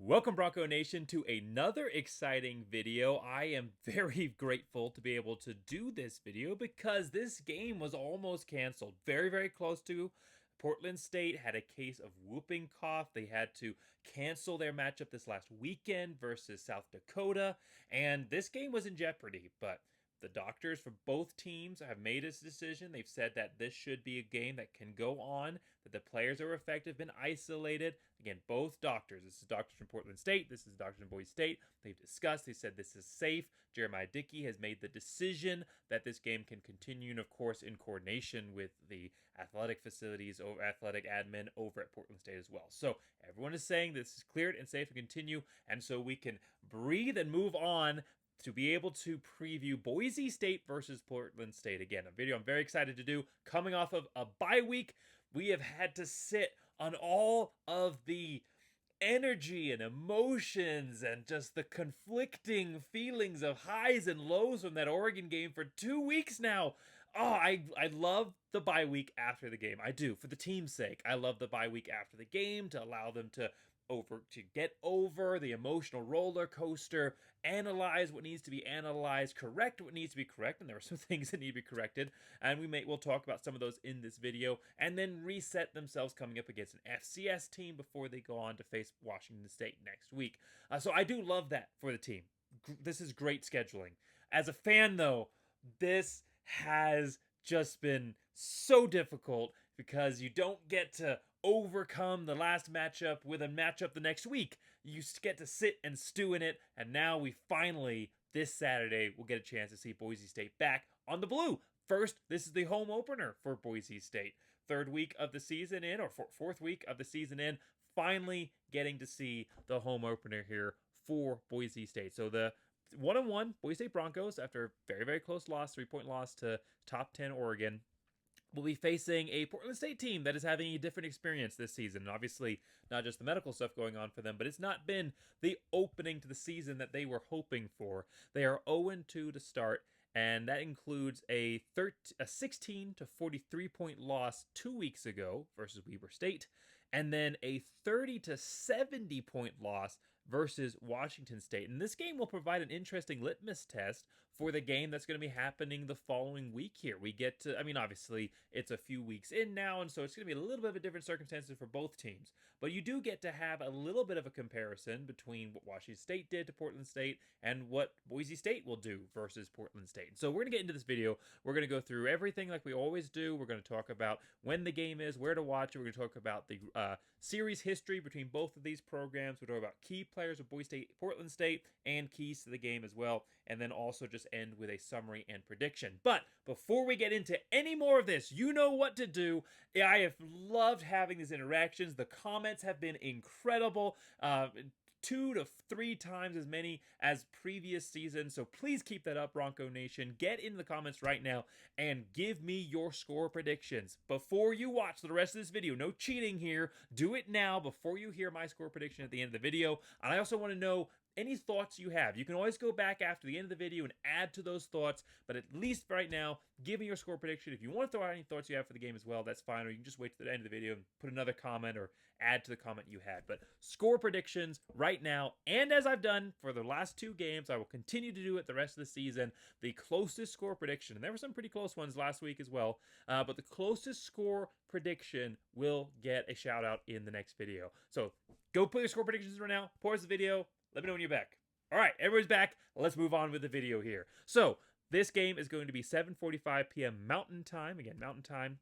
Welcome, Bronco Nation, to another exciting video. I am very grateful to be able to do this video because this game was almost canceled. Very close to. Portland State had a case of whooping cough. They had to cancel their matchup this last weekend versus South Dakota, and this game was in jeopardy, but the doctors for both teams have made this decision. They've said that this should be a game that can go on, that the players are effective, been isolated. Again, both doctors. This is doctors from Portland State. This is doctors from Boise State. They've discussed. They said this is safe. Jeremiah Dickey has made the decision that this game can continue, and of course, in coordination with the athletic facilities or athletic admin over at Portland State as well. So everyone is saying this is cleared and safe to continue, and so we can breathe and move on to be able to preview Boise State versus Portland State. Again, a video I'm very excited to do. Coming off of a bye week, we have had to sit on all of the energy and emotions and just the conflicting feelings of highs and lows from that Oregon game for 2 weeks now. Oh, I love the bye week after the game. I do, for the team's sake. I love the bye week after the game to allow them to get over the emotional roller coaster, analyze what needs to be analyzed, correct what needs to be correct, and there are some things that need to be corrected, and we'll talk about some of those in this video, and then reset themselves coming up against an FCS team before they go on to face Washington State next week. So I do love that for the team. This is great scheduling. As a fan, though, this has just been so difficult because you don't get to overcome the last matchup with a matchup the next week. You get to sit and stew in it, and now we finally, this Saturday, will get a chance to see Boise State back on the blue. First, this is the home opener for Boise State. Third week of the season in, or fourth week of the season in, finally getting to see the home opener here for Boise State. So the 1-1 Boise State Broncos, after a very close loss, 3-point loss to top 10 Oregon, will be facing a Portland State team that is having a different experience this season. And obviously, not just the medical stuff going on for them, but it's not been the opening to the season that they were hoping for. They are 0-2 to start, and that includes a 16 to 43 point loss 2 weeks ago versus Weber State, and then a 30 to 70 point loss versus Washington State. And this game will provide an interesting litmus test for the game that's going to be happening the following week here. We get to, obviously, it's a few weeks in now, and so it's going to be a little bit of a different circumstances for both teams. But you do get to have a little bit of a comparison between what Washington State did to Portland State and what Boise State will do versus Portland State. So we're going to get into this video. We're going to go through everything like we always do. We're going to talk about when the game is, where to watch it. We're going to talk about the series history between both of these programs. We'll talk about key players of Boise State, Portland State, and keys to the game as well, and then also just end with a summary and prediction. But before we get into any more of this, you know what to do. I have loved having these interactions. The comments have been incredible. 2 to 3 times as many as previous seasons. So please keep that up, Bronco Nation. Get in the comments right now and give me your score predictions before you watch the rest of this video. No cheating here. Do it now before you hear my score prediction at the end of the video. And I also want to know any thoughts you have. You can always go back after the end of the video and add to those thoughts, but at least right now, give me your score prediction. If you want to throw out any thoughts you have for the game as well, that's fine, or you can just wait to the end of the video and put another comment or add to the comment you had. But score predictions right now, and as I've done for the last 2 games, I will continue to do it the rest of the season. The closest score prediction, and there were some pretty close ones last week as well, but the closest score prediction will get a shout out in the next video. So go put your score predictions right now, pause the video, let me know when you're back. All right, everybody's back. Let's move on with the video here. So this game is going to be 7:45 p.m. Mountain Time. Again, Mountain Time,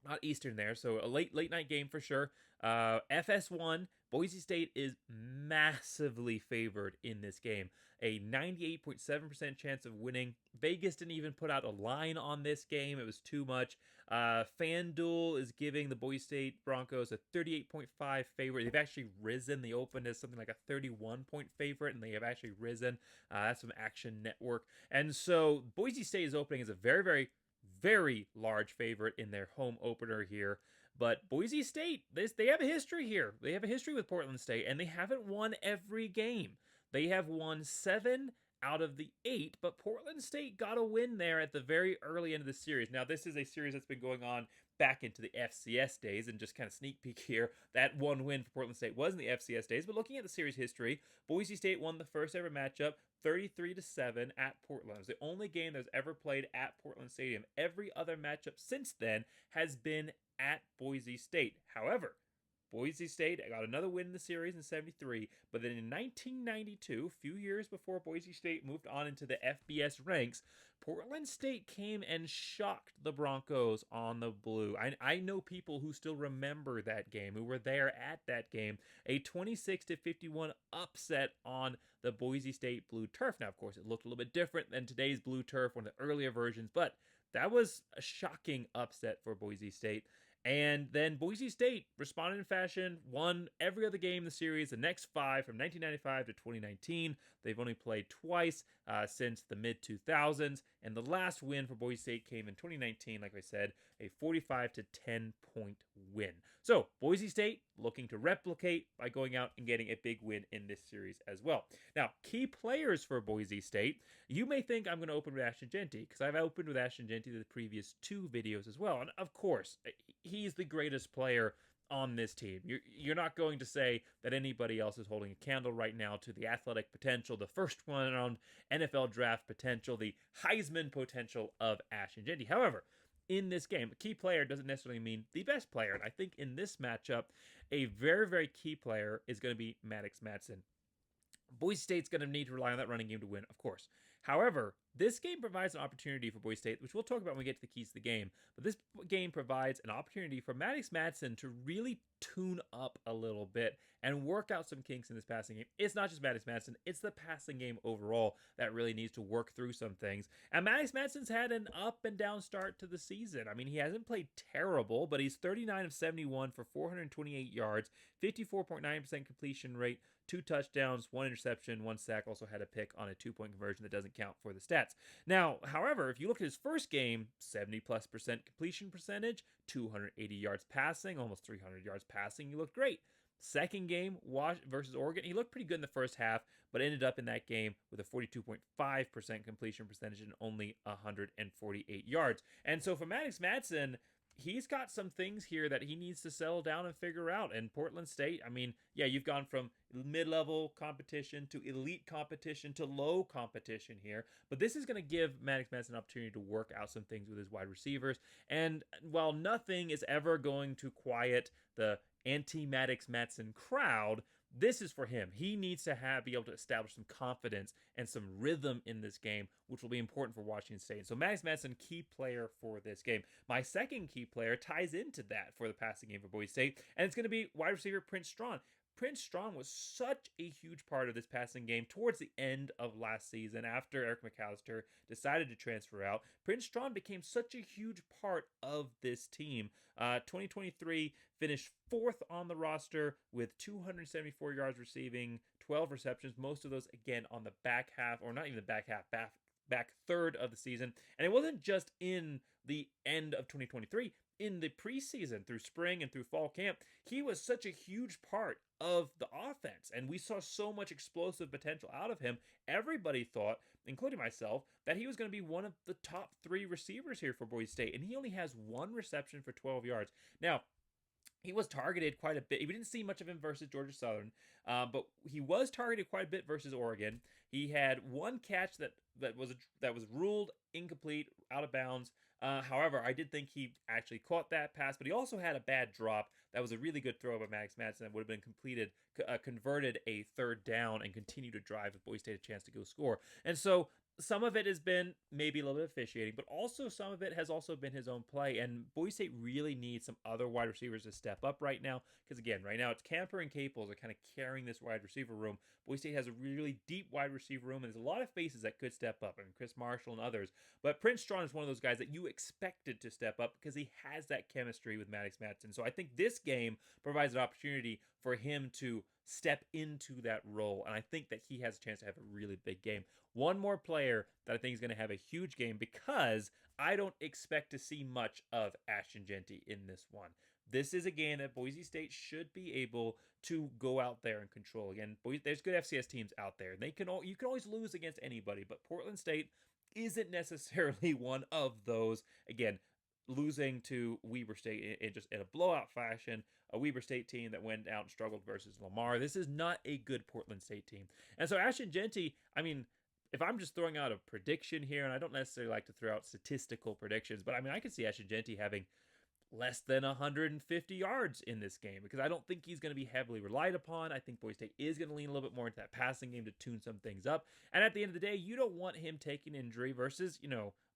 not Eastern there. So a late night game for sure. FS1, Boise State is massively favored in this game. A 98.7% chance of winning. Vegas didn't even put out a line on this game. It was too much. FanDuel is giving the Boise State Broncos a 38.5 favorite. They've actually risen. They opened as something like a 31-point favorite, and they have actually risen. That's from Action Network. And so Boise State is opening as a very large favorite in their home opener here. But Boise State, they have a history here. They have a history with Portland State, and they haven't won every game. They have won 7 out of the 8, but Portland State got a win there at the very early end of the series. Now, this is a series that's been going on back into the FCS days, and just kind of sneak peek here, that one win for Portland State was in the FCS days. But looking at the series history, Boise State won the first ever matchup 33-7 at Portland. It was the only game that was ever played at Portland Stadium. Every other matchup since then has been at Boise State. However, Boise State got another win in the series in 73, but then in 1992, a few years before Boise State moved on into the FBS ranks, Portland State came and shocked the Broncos on the blue. I know people who still remember that game, who were there at that game. A 26-51 upset on the Boise State blue turf. Now, of course, it looked a little bit different than today's blue turf, one of the earlier versions, but that was a shocking upset for Boise State. And then Boise State responded in fashion, won every other game in the series, the next 5 from 1995 to 2019. They've only played twice since the mid-2000s, and the last win for Boise State came in 2019, like I said, a 45-10 point win. So Boise State looking to replicate by going out and getting a big win in this series as well. Now, key players for Boise State. You may think I'm going to open with Ashton Jeanty, because I've opened with Ashton Jeanty the previous 2 videos as well. And of course, he's the greatest player on this team. You're not going to say that anybody else is holding a candle right now to the athletic potential, the first one on NFL draft potential, the Heisman potential of Ashton Jeanty. However, in this game, a key player doesn't necessarily mean the best player. And I think in this matchup, a very, very key player is going to be Maddox Madsen. Boise State's going to need to rely on that running game to win, of course. However, this game provides an opportunity for Boise State, which we'll talk about when we get to the keys to the game. But this game provides an opportunity for Maddox Madsen to really tune up a little bit and work out some kinks in this passing game. It's not just Maddox Madsen, it's the passing game overall that really needs to work through some things. And Maddox Madsen's had an up and down start to the season. I mean, he hasn't played terrible, but he's 39 of 71 for 428 yards, 54.9% completion rate, 2 touchdowns, 1 interception, 1 sack, also had a pick on a 2-point conversion that doesn't count for the stats. Now, however, if you look at his first game, 70+% completion percentage, 280 yards passing, almost 300 yards passing, he looked great. Second game, versus Oregon, he looked pretty good in the first half, but ended up in that game with a 42.5% completion percentage and only 148 yards. And so for Maddox Madsen, he's got some things here that he needs to settle down and figure out. And Portland State, I mean, yeah, you've gone from mid-level competition to elite competition to low competition here. But this is going to give Maddox Madsen an opportunity to work out some things with his wide receivers. And while nothing is ever going to quiet the anti-Maddox Madsen crowd, this is for him. He needs to be able to establish some confidence and some rhythm in this game, which will be important for Washington State. So Maddox Madsen, key player for this game. My second key player ties into that for the passing game for Boise State, and it's going to be wide receiver Prince Strong. Prince Strong was such a huge part of this passing game towards the end of last season after Eric McAllister decided to transfer out. Prince Strong became such a huge part of this team. 2023 finished 4th on the roster with 274 yards receiving, 12 receptions, most of those, again, on the back half, or not even the back half, back third of the season. And it wasn't just in the end of 2023. In the preseason, through spring and through fall camp, he was such a huge part of the offense, and we saw so much explosive potential out of him. Everybody thought, including myself, that he was going to be one of the top 3 receivers here for Boise State, and he only has 1 reception for 12 yards. Now, he was targeted quite a bit. We didn't see much of him versus Georgia Southern, but he was targeted quite a bit versus Oregon. He had 1 catch that was ruled incomplete, out of bounds. However, I did think he actually caught that pass, but he also had a bad drop. That was a really good throw by Maddox Madsen that would have been converted a 3rd down and continue to drive if Boise State a chance to go score. And so some of it has been maybe a little bit officiating, but also some of it has also been his own play. And Boise State really needs some other wide receivers to step up right now. Because again, right now it's Camper and Caples are kind of carrying this wide receiver room. Boise State has a really deep wide receiver room, and there's a lot of faces that could step up. I mean, Chris Marshall and others. But Prince Strong is one of those guys that you expected to step up because he has that chemistry with Maddox Madsen. So I think this game provides an opportunity for him to step into that role, and I think that he has a chance to have a really big game. One more player that I think is going to have a huge game, because I don't expect to see much of Ashton Jeanty in this one. this is a game that Boise State should be able to go out there and control. Again, there's good FCS teams out there. You can always lose against anybody, but Portland State isn't necessarily one of those. Again, losing to Weber State in just in a blowout fashion, a Weber State team that went out and struggled versus Lamar. This is not a good Portland State team. And so Ashton Jeanty, I mean, if I'm just throwing out a prediction here, and I don't necessarily like to throw out statistical predictions, but I mean, I can see Ashton Jeanty having less than 150 yards in this game because I don't think he's going to be heavily relied upon. I think Boise State is going to lean a little bit more into that passing game to tune some things up. And at the end of the day, you don't want him taking injury versus,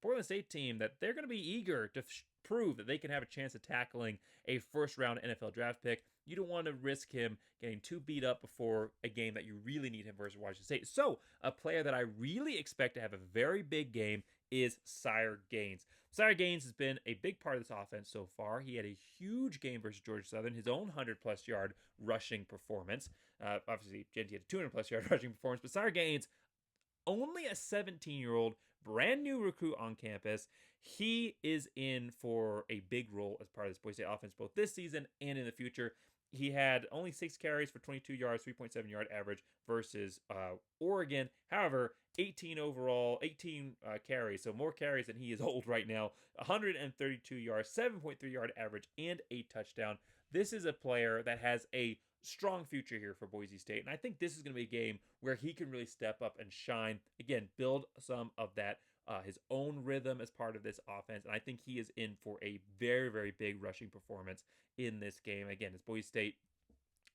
Portland State team that they're going to be eager to prove that they can have a chance of tackling a first-round NFL draft pick. You don't want to risk him getting too beat up before a game that you really need him versus Washington State. So, a player that I really expect to have a very big game is Sire Gaines. Sire Gaines has been a big part of this offense so far. He had a huge game versus Georgia Southern, his own 100-plus yard rushing performance. Obviously, Jeanty had a 200-plus yard rushing performance, but Sire Gaines, only a 17-year-old, brand new recruit on campus. He is in for a big role as part of this Boise State offense, both this season and in the future. He had only 6 carries for 22 yards, 3.7 yard average versus Oregon. However, 18 carries, so more carries than he is old right now. 132 yards, 7.3 yard average, and a touchdown. This is a player that has a strong future here for Boise State, and I think this is going to be a game where he can really step up and shine. Again, build some of that his own rhythm as part of this offense, and I think he is in for a very, very big rushing performance in this game. Again, as Boise State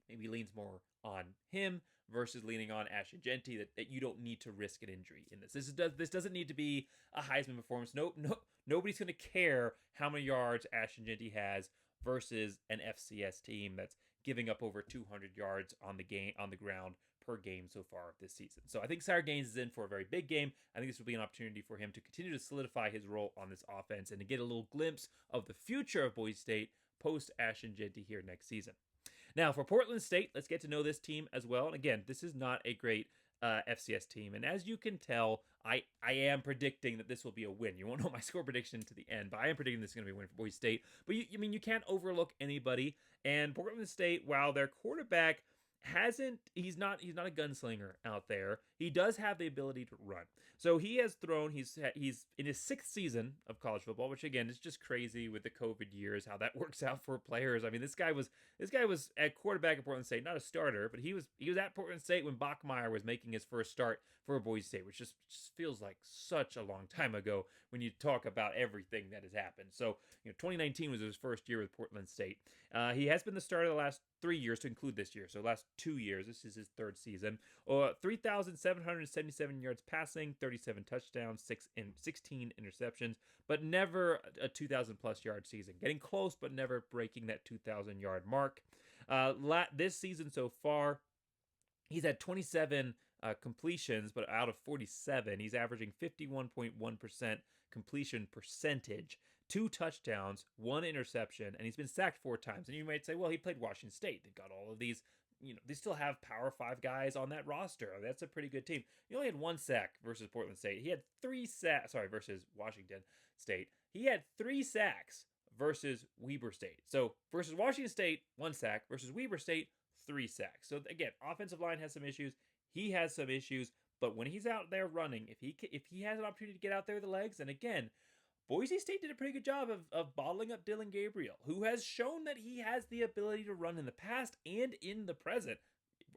maybe leans more on him versus leaning on Ashton Jeanty, that you don't need to risk an injury in this. This doesn't need to be a Heisman performance. Nobody's going to care how many yards Ashton Jeanty has versus an FCS team that's giving up over 200 yards on the ground per game so far this season. So I think Sire Gaines is in for a very big game. I think this will be an opportunity for him to continue to solidify his role on this offense and to get a little glimpse of the future of Boise State post Ashton Jeanty here next season. Now for Portland State, let's get to know this team as well. And again, this is not a great FCS team. And as you can tell, I am predicting that this will be a win. You won't know my score prediction to the end, but I am predicting this is going to be a win for Boise State. But you can't overlook anybody. And Portland State, while their quarterback he's not a gunslinger out there, he does have the ability to run. So he has thrown, he's in his 6th season of college football, which again is just crazy with the COVID years, how that works out for players. I mean, this guy was at quarterback at Portland State, not a starter, but he was at Portland State when Bachmeier was making his first start for Boise State, which just feels like such a long time ago when you talk about everything that has happened. So, 2019 was his first year with Portland State. He has been the starter the last 3 years to include this year. So last 2 years, this is his 3rd season. 3,777 yards passing, 37 touchdowns, 16 interceptions, but never a 2,000-plus yard season. Getting close, but never breaking that 2,000-yard mark. This season so far, he's had 27 completions, but out of 47, he's averaging 51.1% completion percentage. 2 touchdowns, 1 interception, and he's been sacked 4 times. And you might say, well, he played Washington State. They've got all of these, they still have Power 5 guys on that roster. That's a pretty good team. He only had 1 sack versus Portland State. He had 3 sacks, versus Washington State. He had 3 sacks versus Weber State. So versus Washington State, 1 sack. Versus Weber State, 3 sacks. So again, offensive line has some issues. He has some issues. But when he's out there running, if he has an opportunity to get out there with the legs, and again, Boise State did a pretty good job of bottling up Dillon Gabriel, who has shown that he has the ability to run in the past and in the present.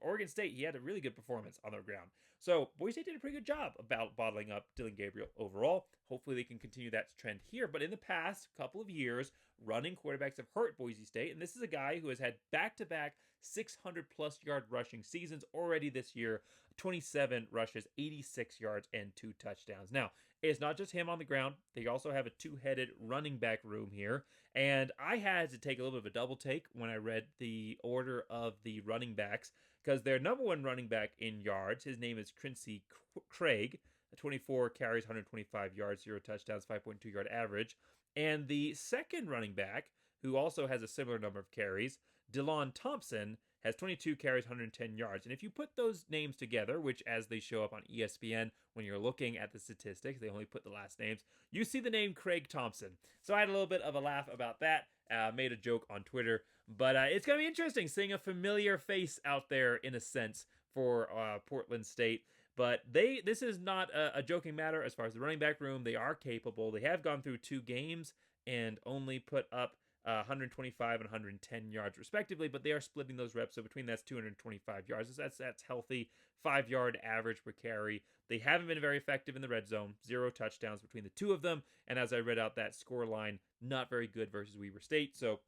Oregon State, he had a really good performance on the ground. So Boise State did a pretty good job about bottling up Dillon Gabriel overall. Hopefully they can continue that trend here. But in the past couple of years, running quarterbacks have hurt Boise State. And this is a guy who has had back-to-back 600-plus yard rushing seasons already this year. 27 rushes, 86 yards, and 2 touchdowns. Now, it's not just him on the ground. They also have a 2-headed running back room here. And I had to take a little bit of a double take when I read the order of the running backs, because their number 1 running back in yards, his name is Quincy Craig, 24 carries, 125 yards, 0 touchdowns, 5.2 yard average. And the second running back, who also has a similar number of carries, DeLon Thompson, has 22 carries, 110 yards. And if you put those names together, which as they show up on ESPN, when you're looking at the statistics, they only put the last names, you see the name Craig Thompson. So I had a little bit of a laugh about that. Made a joke on Twitter, but it's gonna be interesting seeing a familiar face out there in a sense for Portland State. But this is not a joking matter as far as the running back room. They are capable. They have gone through 2 games and only put up 125 and 110 yards respectively, but they are splitting those reps. So between that's 225 yards. That's healthy. 5-yard average per carry. They haven't been very effective in the red zone. 0 touchdowns between the two of them. And as I read out that score line, not very good versus Weber State. So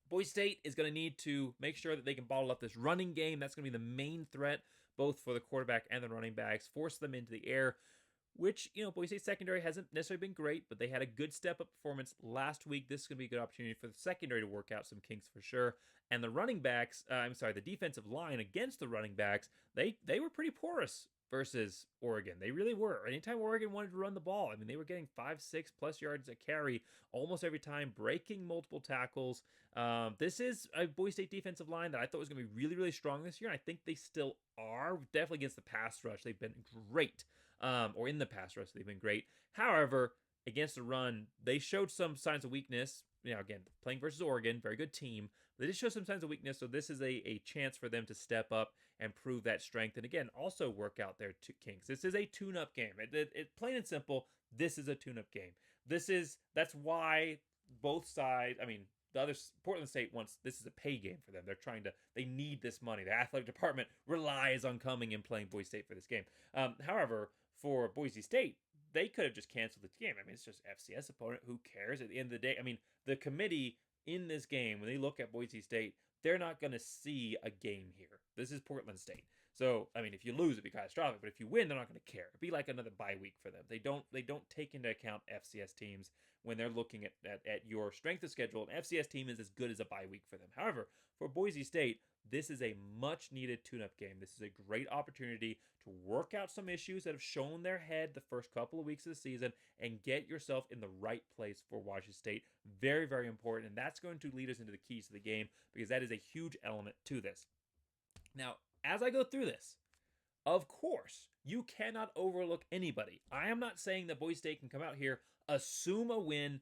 Boise State is going to need to make sure that they can bottle up this running game. That's going to be the main threat, both for the quarterback and the running backs. Force them into the air, which, Boise State secondary hasn't necessarily been great, but they had a good step-up performance last week. This is going to be a good opportunity for the secondary to work out some kinks for sure. And the running backs, the defensive line against the running backs, they were pretty porous versus Oregon. They really were. Anytime Oregon wanted to run the ball, they were getting 5-6 plus yards a carry almost every time, breaking multiple tackles. This is a Boise State defensive line that I thought was going to be really, really strong this year. And I think they still are. Definitely against the pass rush, they've been great. Or in the pass rush, they've been great. However, against the run, they showed some signs of weakness. Again, playing versus Oregon, very good team. They did show some signs of weakness, so this is a chance for them to step up and prove that strength. And again, also work out their kinks. This is a tune-up game. It plain and simple, this is a tune-up game. That's why both sides, the other Portland State wants, this is a pay game for them. They need this money. The athletic department relies on coming and playing Boise State for this game. However, for Boise State, they could have just canceled the game. It's just FCS opponent. Who cares? At the end of the day, the committee in this game, when they look at Boise State, they're not going to see a game here. This is Portland State. So, if you lose, it'd be catastrophic. But if you win, they're not going to care. It'd be like another bye week for them. They don't take into account FCS teams when they're looking at your strength of schedule. An FCS team is as good as a bye week for them. However, for Boise State, this is a much-needed tune-up game. This is a great opportunity to work out some issues that have shown their head the first couple of weeks of the season and get yourself in the right place for Washington State. Very, very important, and that's going to lead us into the keys to the game because that is a huge element to this. Now, as I go through this, of course, you cannot overlook anybody. I am not saying that Boise State can come out here, assume a win,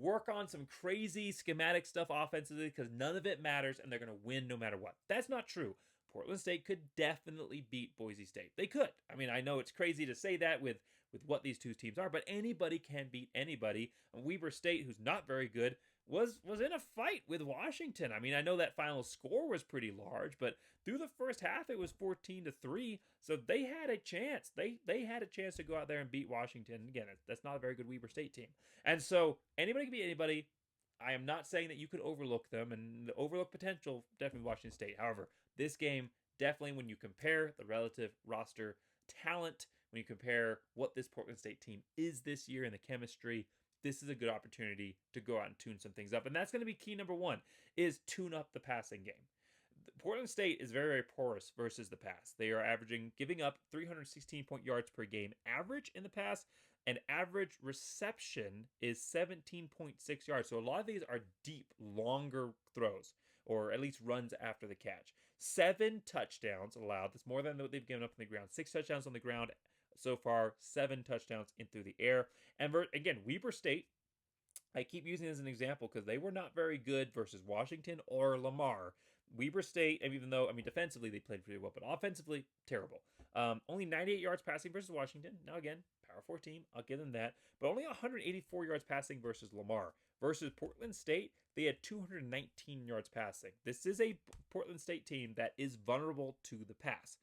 work on some crazy schematic stuff offensively because none of it matters and they're going to win no matter what. That's not true. Portland State could definitely beat Boise State. They could. I know it's crazy to say that with what these two teams are, but anybody can beat anybody. And Weber State, who's not very good, was in a fight with Washington. I know that final score was pretty large, but through the first half it was 14-3. So they had a chance. They had a chance to go out there and beat Washington. Again, that's not a very good Weber State team. And so anybody can beat anybody. I am not saying that you could overlook them, and the overlook potential definitely Washington State. However, this game definitely, when you compare the relative roster talent, when you compare what this Portland State team is this year and the chemistry, this is a good opportunity to go out and tune some things up. And that's going to be key number one, is tune up the passing game. Portland State is very, very porous versus the pass. They are giving up 316 yards per game average in the pass, and average reception is 17.6 yards. So a lot of these are deep, longer throws, or at least runs after the catch. 7 touchdowns allowed. That's more than what they've given up on the ground. 6 touchdowns on the ground so far, 7 touchdowns in through the air. And again, Weber State, I keep using as an example because they were not very good versus Washington or Lamar. Weber State, even though, defensively they played pretty well, but offensively, terrible. Only 98 yards passing versus Washington. Now again, Power 4 team, I'll give them that. But only 184 yards passing versus Lamar. Versus Portland State, they had 219 yards passing. This is a Portland State team that is vulnerable to the pass.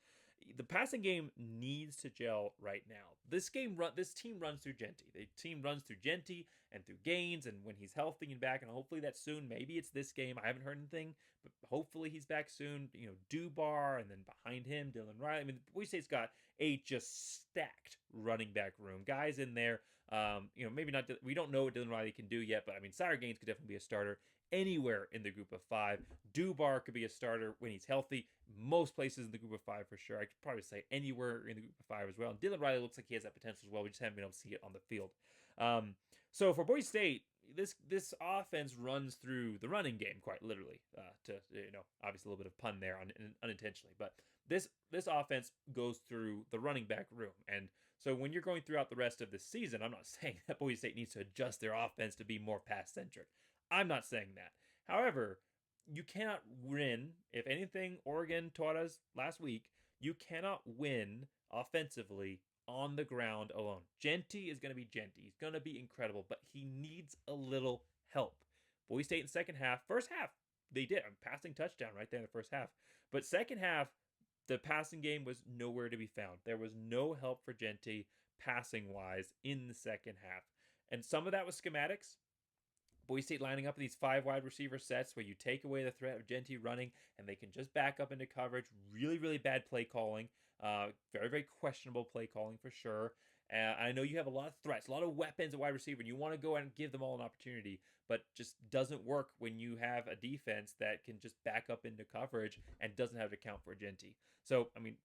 The passing game needs to gel right now. This team runs through Genty. The team runs through Genty and through Gaines, and when he's healthy and back, and hopefully that's soon. Maybe it's this game. I haven't heard anything, but hopefully he's back soon. Dubar, and then behind him, Dylan Riley. Boise State's got a just stacked running back room. Guys in there. Maybe not. We don't know what Dylan Riley can do yet, but Sire Gaines could definitely be a starter anywhere in the group of 5. Dubar could be a starter when he's healthy. Most places in the group of 5 for sure. I could probably say anywhere in the group of 5 as well. And Dylan Riley looks like he has that potential as well. We just haven't been able to see it on the field. So for Boise State, this offense runs through the running game quite literally. Obviously a little bit of pun there unintentionally, but this offense goes through the running back room. And so when you're going throughout the rest of the season, I'm not saying that Boise State needs to adjust their offense to be more pass centric. I'm not saying that. However, you cannot win. If anything, Oregon taught us last week, you cannot win offensively on the ground alone. Genty is going to be Genty. He's going to be incredible, but he needs a little help. Boise State in the second half, first half, they did a passing touchdown right there in the first half. But second half, the passing game was nowhere to be found. There was no help for Genty passing wise in the second half. And some of that was schematics. Boise State lining up in these 5 wide receiver sets where you take away the threat of Genty running and they can just back up into coverage. Really, really bad play calling. Very, very questionable play calling for sure. I know you have a lot of threats, a lot of weapons at wide receiver, and you want to go out and give them all an opportunity, but just doesn't work when you have a defense that can just back up into coverage and doesn't have to account for Genty. So, I mean,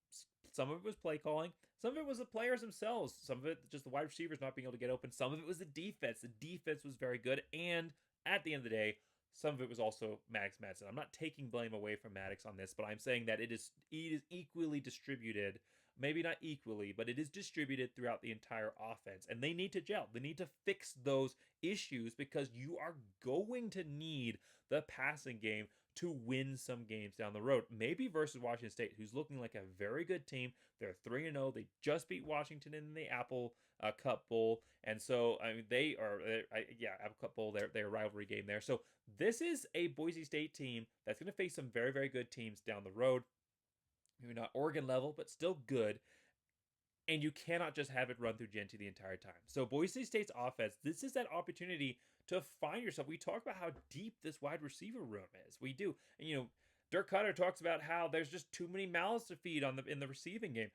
some of it was play calling. Some of it was the players themselves. Some of it just the wide receivers not being able to get open. Some of it was the defense. The defense was very good. And at the end of the day, some of it was also Maddox Madsen. I'm not taking blame away from Maddox on this, but I'm saying that it is equally distributed. Maybe not equally, but it is distributed throughout the entire offense. And they need to gel. They need to fix those issues because you are going to need the passing game to win some games down the road. Maybe versus Washington State, who's looking like a very good team. They're 3-0. They just beat Washington in the Apple Cup Bowl. And so, I mean, Apple Cup Bowl, their rivalry game there. So this is a Boise State team that's going to face some very, very good teams down the road. Maybe not Oregon level, but still good. And you cannot just have it run through Genty the entire time. So Boise State's offense, this is that opportunity to find yourself. We talk about how deep this wide receiver room is. We do. And, Dirk Cutter talks about how there's just too many mouths to feed in the receiving game.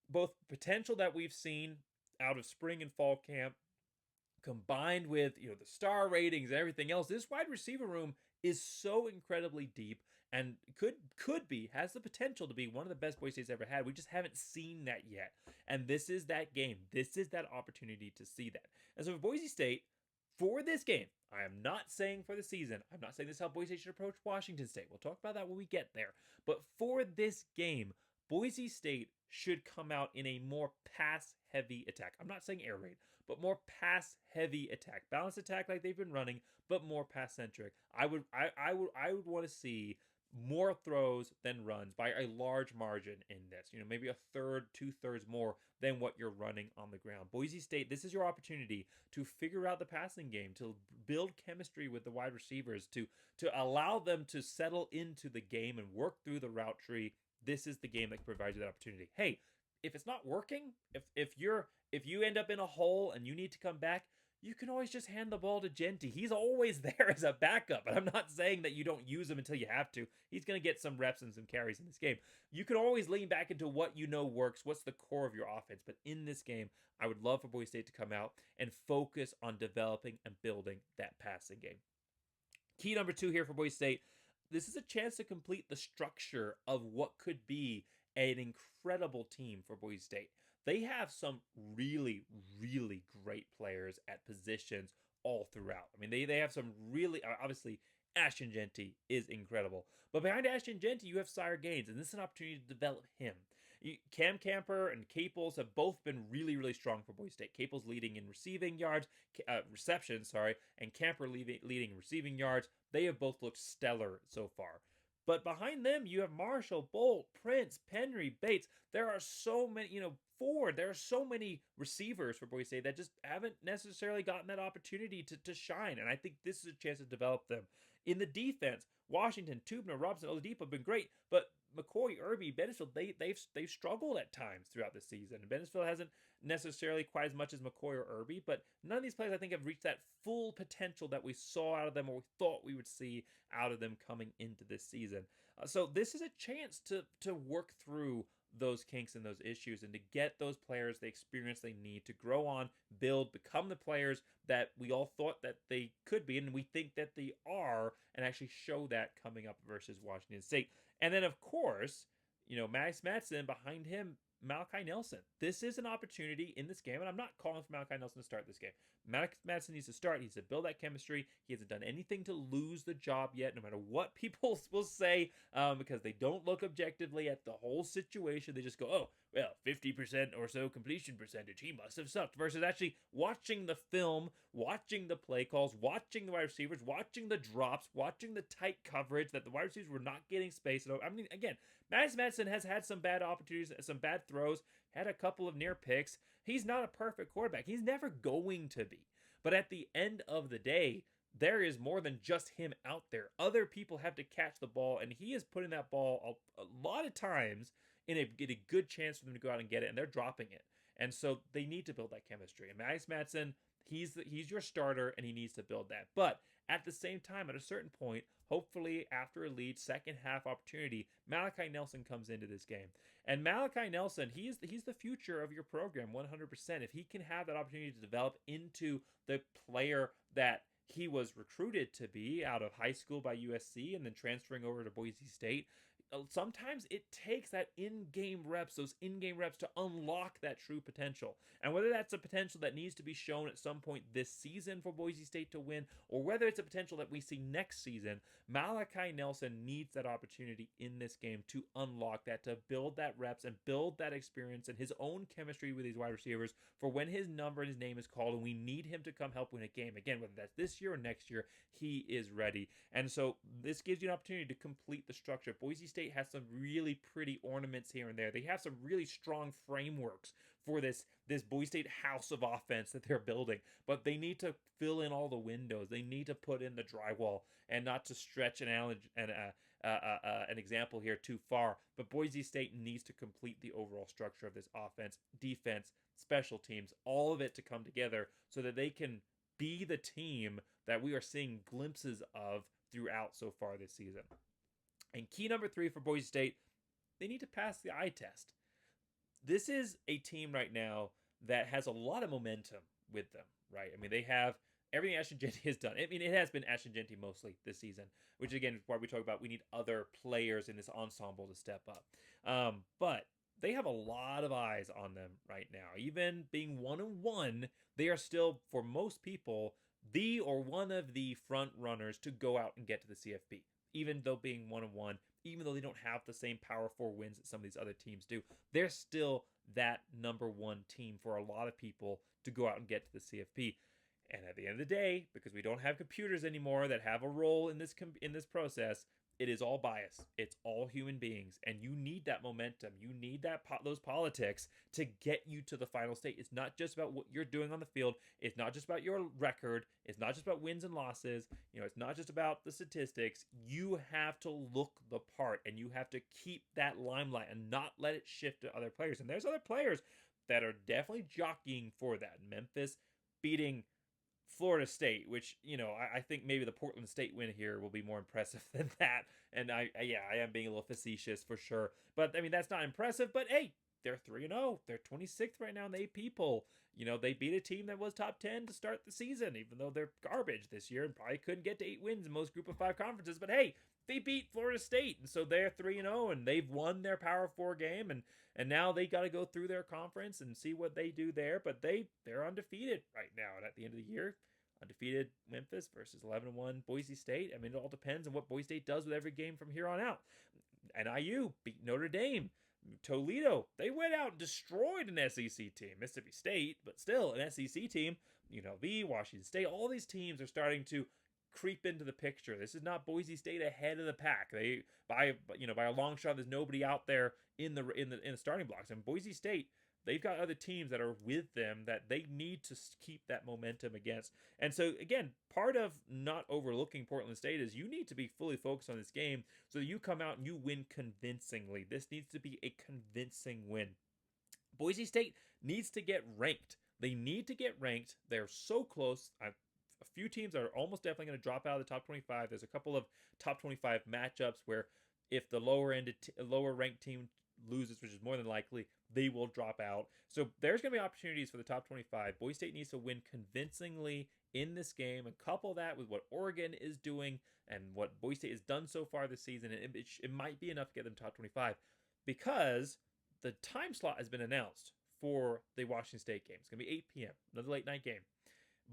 Both potential that we've seen out of spring and fall camp, combined with the star ratings and everything else, this wide receiver room is so incredibly deep and has the potential to be one of the best Boise State's ever had. We just haven't seen that yet. And this is that game. This is that opportunity to see that. And so for Boise State, for this game, I am not saying for the season, I'm not saying this is how Boise State should approach Washington State. We'll talk about that when we get there. But for this game, Boise State should come out in a more pass-heavy attack. I'm not saying air raid, but more pass-heavy attack. Balanced attack like they've been running, but more pass-centric. I would want to see more throws than runs by a large margin in this. Maybe a third, 2/3 more than what you're running on the ground. Boise State, this is your opportunity to figure out the passing game, to build chemistry with the wide receivers, to allow them to settle into the game and work through the route tree. This is the game that provides you that opportunity. Hey, if it's not working, if you end up in a hole and you need to come back, you can always just hand the ball to Genty. He's always there as a backup. And I'm not saying that you don't use him until you have to. He's going to get some reps and some carries in this game. You can always lean back into what you know works, what's the core of your offense. But in this game, I would love for Boise State to come out and focus on developing and building that passing game. Key number 2 here for Boise State. This is a chance to complete the structure of what could be an incredible team for Boise State. They have some really, really great players at positions all throughout. I mean, they have some really, obviously, Ashton Genty is incredible. But behind Ashton Genty, you have Sire Gaines, and this is an opportunity to develop him. Cam Camper and Caples have both been really, really strong for Boise State. Caples leading in receptions, and Camper leading receiving yards. They have both looked stellar so far. But behind them, you have Marshall, Bolt, Prince, Penry, Bates. There are so many, Ford. There are so many receivers for Boise State that just haven't necessarily gotten that opportunity to shine. And I think this is a chance to develop them. In the defense, Washington, Tubner, Robinson, Oladipo have been great, but McCoy, Irby, Benesfield, they've struggled at times throughout the season. Benesfield hasn't necessarily quite as much as McCoy or Irby, but none of these players I think have reached that full potential that we saw out of them or we thought we would see out of them coming into this season. So this is a chance to work through those kinks and those issues and to get those players the experience they need to grow on, build, become the players that we all thought that they could be and we think that they are, and actually show that coming up versus Washington State. And then, of course, Max Madsen, behind him, Malachi Nelson. This is an opportunity in this game, and I'm not calling for Malachi Nelson to start this game. Malachi Madsen needs to start. He needs to build that chemistry. He hasn't done anything to lose the job yet, no matter what people will say, because they don't look objectively at the whole situation. They just go, oh, well, 50% or so completion percentage. He must have sucked. Versus actually watching the film, watching the play calls, watching the wide receivers, watching the drops, watching the tight coverage that the wide receivers were not getting space. I mean, again, Madsen has had some bad opportunities, some bad throws, had a couple of near picks. He's not a perfect quarterback. He's never going to be. But at the end of the day, there is more than just him out there. Other people have to catch the ball, and he is putting that ball a lot of times in a good chance for them to go out and get it, and they're dropping it. And so they need to build that chemistry. And Max Madsen, he's your starter, and he needs to build that. But at the same time, at a certain point, hopefully after a lead, second half opportunity, Malachi Nelson comes into this game. And Malachi Nelson, he's the future of your program 100%. If he can have that opportunity to develop into the player that he was recruited to be out of high school by USC and then transferring over to Boise State, sometimes it takes that those in-game reps to unlock that true potential. And whether that's a potential that needs to be shown at some point this season for Boise State to win, or whether it's a potential that we see next season, Malachi Nelson needs that opportunity in this game to unlock that, to build that reps and build that experience and his own chemistry with these wide receivers for when his number and his name is called and we need him to come help win a game. Again, whether that's this year or next year, he is ready. And so this gives you an opportunity to complete the structure. Boise State has some really pretty ornaments here and there. They have some really strong frameworks for this Boise State house of offense that they're building, but they need to fill in all the windows. They need to put in the drywall, and not to stretch an example here too far, but Boise State needs to complete the overall structure of this offense, defense, special teams, all of it to come together so that they can be the team that we are seeing glimpses of throughout so far this season. And key number 3 for Boise State, they need to pass the eye test. This is a team right now that has a lot of momentum with them, right? I mean, they have everything Ashton Jeanty has done. I mean, it has been Ashton Jeanty mostly this season, which again is why we talk about we need other players in this ensemble to step up. But they have a lot of eyes on them right now. Even being 1-1, they are still, for most people, the or one of the front runners to go out and get to the CFP. Even though being 1-1, even though they don't have the same Power 4 wins that some of these other teams do, they're still that number 1 team for a lot of people to go out and get to the CFP. And at the end of the day, because we don't have computers anymore that have a role in this process, it is all bias. It's all human beings, and you need that momentum. You need those politics to get you to the final state. It's not just about what you're doing on the field. It's not just about your record. It's not just about wins and losses. It's not just about the statistics. You have to look the part, and you have to keep that limelight and not let it shift to other players. And there's other players that are definitely jockeying for that. Memphis beating Florida State, which, I think maybe the Portland State win here will be more impressive than that. And I am being a little facetious for sure. But, I mean, that's not impressive. But, hey, they're 3-0. They're 26th right now in the AP poll. They beat a team that was top 10 to start the season, even though they're garbage this year and probably couldn't get to 8 wins in most Group of 5 conferences. But, hey, they beat Florida State, and so they're 3-0, and they've won their Power 4 game, and now they got to go through their conference and see what they do there. But they're undefeated right now, and at the end of the year, undefeated Memphis versus 11-1 Boise State. I mean, it all depends on what Boise State does with every game from here on out. NIU beat Notre Dame. Toledo, they went out and destroyed an SEC team. Mississippi State, but still an SEC team. UNLV, Washington State, all these teams are starting to creep into the picture. This is not Boise State ahead of the pack. They by a long shot, there's nobody out there in the starting blocks. And Boise State, they've got other teams that are with them that they need to keep that momentum against. And so, again, part of not overlooking Portland State is you need to be fully focused on this game so that you come out and you win convincingly. This needs to be a convincing win. Boise State needs to get ranked. They need to get ranked. They're so close. A few teams are almost definitely going to drop out of the top 25. There's a couple of top 25 matchups where if the lower ranked team loses, which is more than likely, they will drop out. So there's going to be opportunities for the top 25. Boise State needs to win convincingly in this game and couple that with what Oregon is doing and what Boise State has done so far this season. And it might be enough to get them top 25 because the time slot has been announced for the Washington State game. It's going to be 8 p.m., another late night game.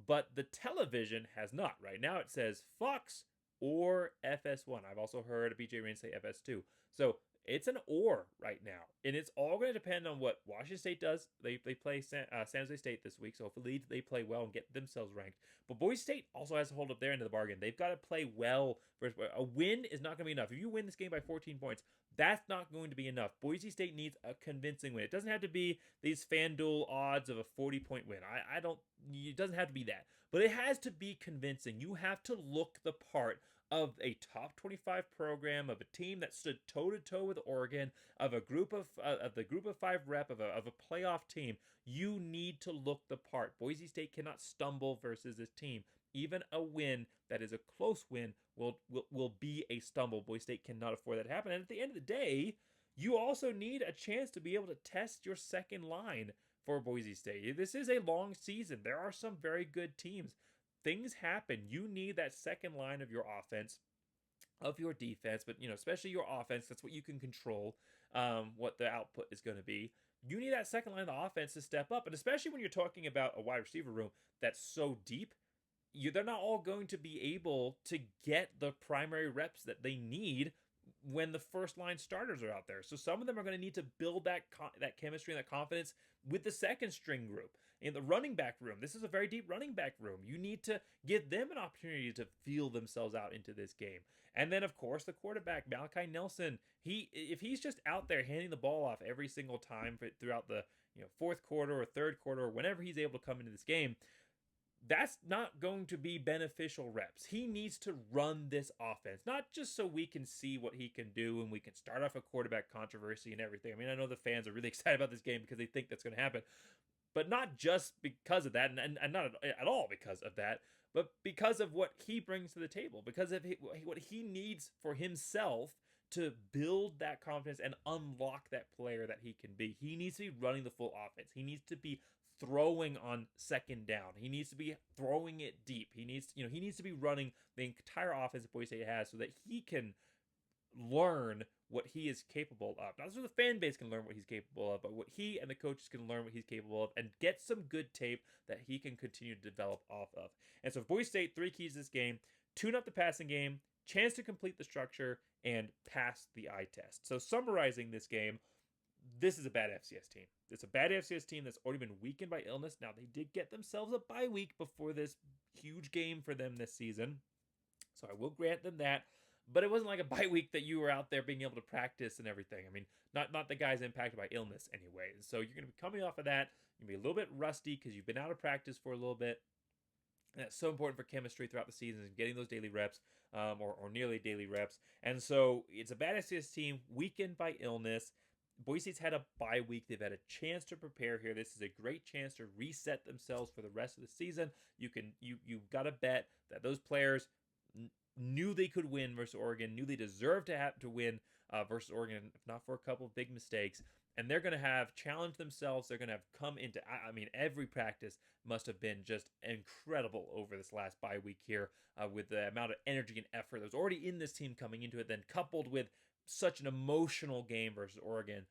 But the television has not. Right now it says Fox or FS1. I've also heard BJ Rain say FS2. So it's an or right now. And it's all going to depend on what Washington State does. They play San Jose State this week, so hopefully they play well and get themselves ranked. But Boise State also has to hold up their end of the bargain. They've got to play well. A win is not going to be enough. If you win this game by 14 points, that's not going to be enough. Boise State needs a convincing win. It doesn't have to be these FanDuel odds of a 40-point win. It doesn't have to be that. But it has to be convincing. You have to look the part of a top 25 program, of a team that stood toe-to-toe with Oregon, of the group of 5 rep, of a playoff team. You need to look the part. Boise State cannot stumble versus this team. Even a win that is a close win will be a stumble. Boise State cannot afford that to happen. And at the end of the day, you also need a chance to be able to test your second line for Boise State. This is a long season. There are some very good teams. Things happen. You need that second line of your offense, of your defense, but especially your offense. That's what you can control, what the output is going to be. You need that second line of the offense to step up, and especially when you're talking about a wide receiver room that's so deep, they're not all going to be able to get the primary reps that they need when the first line starters are out there. So some of them are going to need to build that chemistry and that confidence with the second string group. In the running back room, this is a very deep running back room. You need to give them an opportunity to feel themselves out into this game. And then, of course, the quarterback, Malachi Nelson, if he's just out there handing the ball off every single time throughout the fourth quarter or third quarter or whenever he's able to come into this game, that's not going to be beneficial reps. He needs to run this offense, not just so we can see what he can do and we can start off a quarterback controversy and everything. I mean, I know the fans are really excited about this game because they think that's going to happen, but not just because of that, and not at all because of that, but because of what he brings to the table, because of what he needs for himself to build that confidence and unlock that player that he can be. He needs to be running the full offense. He needs to be throwing on second down. He needs to be throwing it deep. He needs to be running the entire offense that Boise State has so that he can learn what he is capable of. Not so the fan base can learn what he's capable of, but what he and the coaches can learn what he's capable of and get some good tape that he can continue to develop off of. And so Boise State, 3 keys to this game: tune up the passing game, chance to complete the structure, and pass the eye test. So summarizing this game, this is a bad FCS team. It's a bad FCS team that's already been weakened by illness. Now, they did get themselves a bye week before this huge game for them this season, so I will grant them that. But it wasn't like a bye week that you were out there being able to practice and everything. I mean, not the guys impacted by illness anyway. And so you're going to be coming off of that. You're going to be a little bit rusty because you've been out of practice for a little bit. And that's so important for chemistry throughout the season and getting those daily reps or nearly daily reps. And so it's a bad FCS team weakened by illness. Boise State's had a bye week. They've had a chance to prepare here. This is a great chance to reset themselves for the rest of the season. You've got to bet that those players knew they could win versus Oregon, knew they deserved to have to win versus Oregon, if not for a couple of big mistakes. And they're going to have challenged themselves. They're going to have come into, every practice must have been just incredible over this last bye week here with the amount of energy and effort that was already in this team coming into it, then coupled with such an emotional game versus Oregon.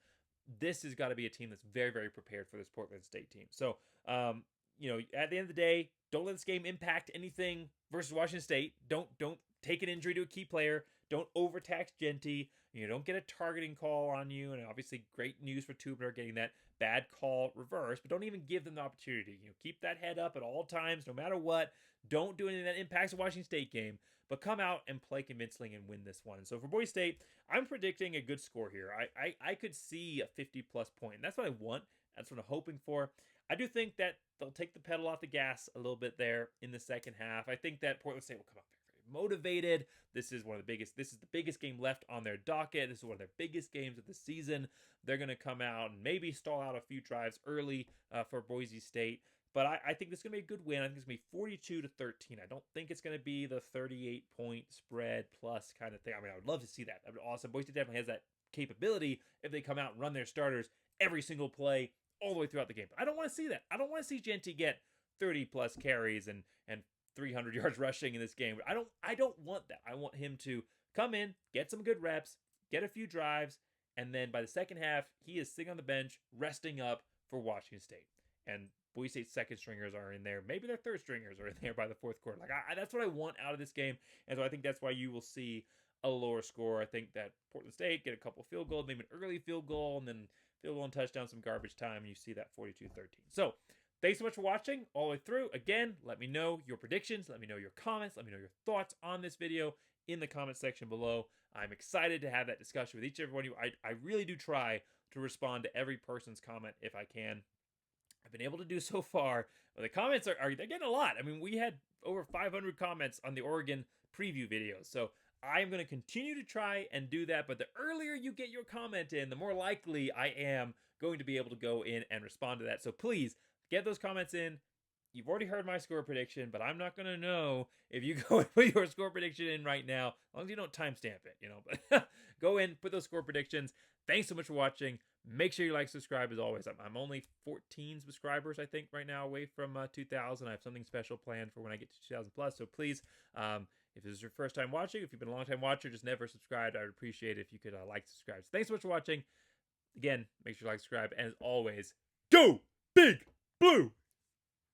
This has got to be a team that's very, very prepared for this Portland State team. So, at the end of the day, don't let this game impact anything versus Washington State. Don't take an injury to a key player. Don't overtax Genty. Don't get a targeting call on you. And obviously, great news for Tubner getting that bad call reversed. But don't even give them the opportunity. Keep that head up at all times, no matter what. Don't do anything that impacts the Washington State game. But come out and play convincingly and win this one. So for Boise State, I'm predicting a good score here. I could see a 50-plus point. And that's what I want. That's what I'm hoping for. I do think that they'll take the pedal off the gas a little bit there in the second half. I think that Portland State will come out very motivated. This is the biggest game left on their docket. This is one of their biggest games of the season. They're going to come out and maybe stall out a few drives early for Boise State. But I think this is going to be a good win. I think it's going to be 42-13. I don't think it's going to be the 38-point spread plus kind of thing. I would love to see that. That would be awesome. Boise State definitely has that capability if they come out and run their starters every single play all the way throughout the game. But I don't want to see that. I don't want to see Genty get 30-plus carries and 300 yards rushing in this game. I don't want that. I want him to come in, get some good reps, get a few drives, And then by the second half, he is sitting on the bench, resting up for Washington State. And Boise State's second stringers are in there. Maybe their third stringers are in there by the fourth quarter. Like that's what I want out of this game. And so I think that's why you will see a lower score. I think that Portland State get a couple field goals, maybe an early field goal, and then field goal and touchdown, some garbage time, and you see that 42-13. So thanks so much for watching all the way through. Again, let me know your predictions. Let me know your comments. Let me know your thoughts on this video in the comment section below. I'm excited to have that discussion with each and every one of you. I really do try to respond to every person's comment if I can. I've been able to do so far, but the comments are they're getting a lot. I mean, we had over 500 comments on the Oregon preview videos, so I'm going to continue to try and do that, but the earlier you get your comment in, the more likely I am going to be able to go in and respond to that. So please, get those comments in. You've already heard my score prediction, but I'm not going to know if you go and put your score prediction in right now, as long as you don't timestamp it, but go in, put those score predictions. Thanks so much for watching. Make sure you like, subscribe as always. I'm only 14 subscribers, I think, right now away from 2,000. I have something special planned for when I get to 2,000 plus. So please, if this is your first time watching, if you've been a long time watcher, just never subscribed, I would appreciate it if you could like, subscribe. So thanks so much for watching. Again, make sure you like, subscribe. And as always, go Big Blue!